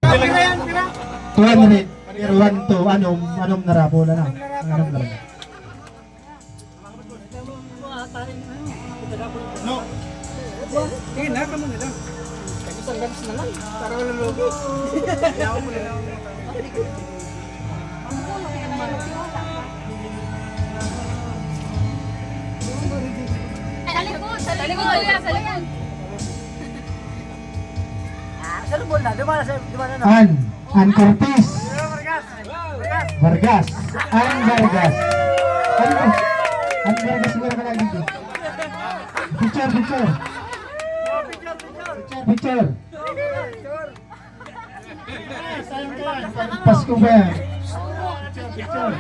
200. Pero 1 to anom na ra bola na. Anom na ra. No. Sige na, kamo nila. Isang ganas na lang. Para wala logo. Ayaw mo nila. Sa likod, sa likod, sa likod. Sa lubon na, dumana na. An Cortez. Vargas. Vargas. An Vargas. An Vargas siguro ka lang dito. Picture. Pasko ba yan? Picture.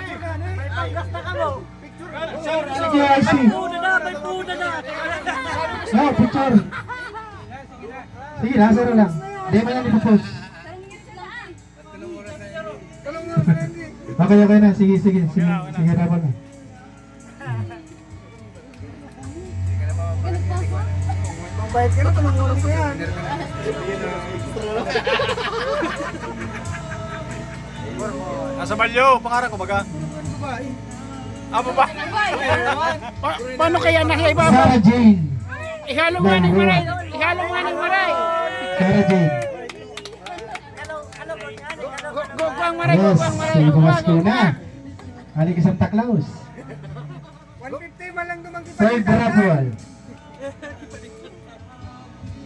Sige, I see. No, picture. Sige, nasa lang. Hindi mo yan ipopost. Okay na. Sige, dapat na. Bayad ka na, tumangulong ko yan. Nasa balyo, pangarap ko baga. Ba? Paano kaya nasa iba? Sarah Jane. Ihalong nga ng maray. Sarah Jane. Guwang maray. Yes, sige pumasko na. Halik isang Taklaus. 150 man lang dumangki pa. Third raffle.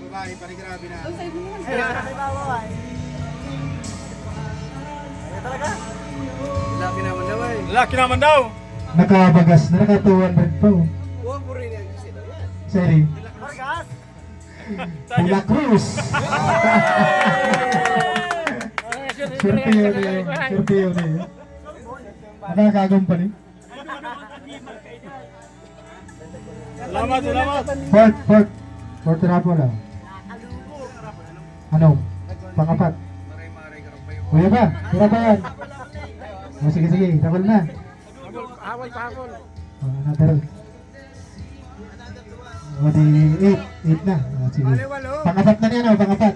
Babae, panigrabe na. Laki naman daw. Nakabagas na, naka 200 pa. Sorry. Pula Cruz. Surte yun eh. Nakakagumpani. Salamat. Fourth raffle lang. Ano? Pangapat. Kuya ba? Tira ba yan? O sige, takol na. Hawal. Nadarol. O di 8 na. O sige. Pangapat na niyan o, pangapat.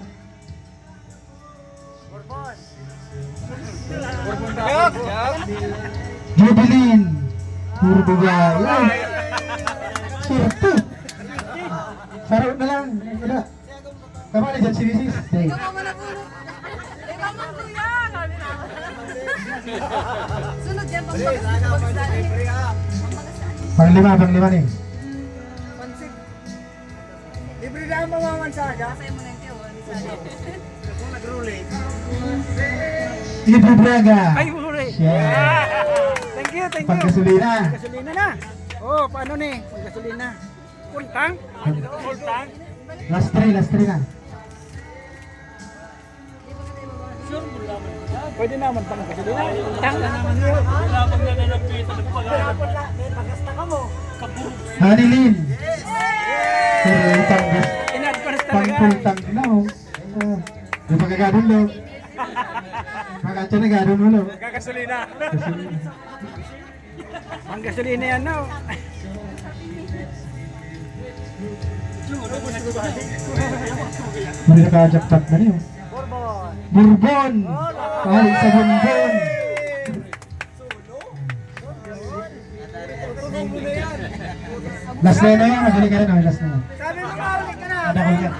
Jubilin. Puro bugay. Ay! Surto! Sarap na lang. Wala. Tama na dyan si Mrs. Day. Sunod yan, pagbagas. Panglima nih. Libre na ang mamamansaga. Sa'yo mo na yung tiyo, hindi sa'yo. Kung nag-roulette. Ibu Braga. Ay, huli. Yeah. Thank you. Panggasolina. Gasolina na. Oh, paano ni? Gasolina. Full tank? Last three na. Pwede naman pang gasolina. Tank na naman yun. Pagkasta ka mo. Hanilin. Panggas. In-advance talaga. Pangpultang na oh. Di pagkagadon lo. Makatsa na gadon mo lo. Kakasalina. Ang gasolina yan no. Muli naka-jackpot na niyo. Bourbon. Kahit sa Bourbon. Last na yun, madali ka rin oh. Last na yun. Sabi mo maulit ka na. Ada ko yan.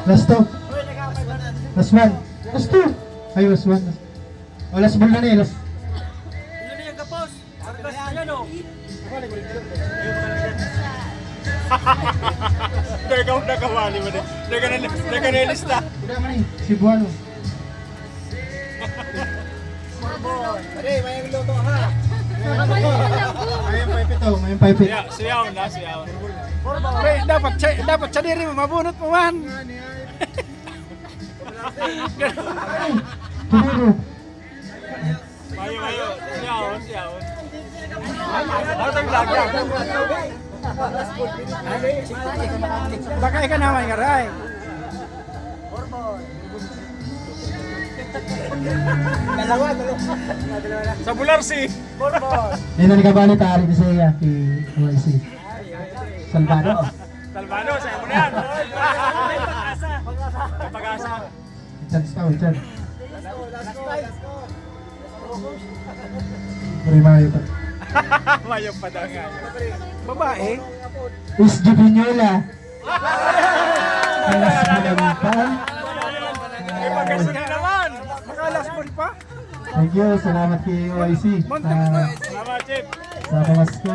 Last two. Last one. Last two. Ay, last one. Oh, last ball na niya. Last. Ikaw nakawali mo din. Daga na lista. Udah man eh. Cebuano. May luto ha. May paipit. Siyaw na. Dapat siya diri mabunot mo man. Tumuro. Mayo. Siyaw. Atang lagya. Baka ka naman garay. Dalawa. Sa Bularsi. Ini na kabali tarik sa iya kay OIC. Salvado. Salvano, sa'yo mo na yan. May pag-asa. Chance pa, may chance. Primayo pa. Mayong pa daw nga. Babae. Is Jubinyola. Alas Bulan pa. May pag-asa na naman. Makalas mo pa. Thank you, salamat kay OIC Monte mo na. Salamat, Chip. sa pamasko.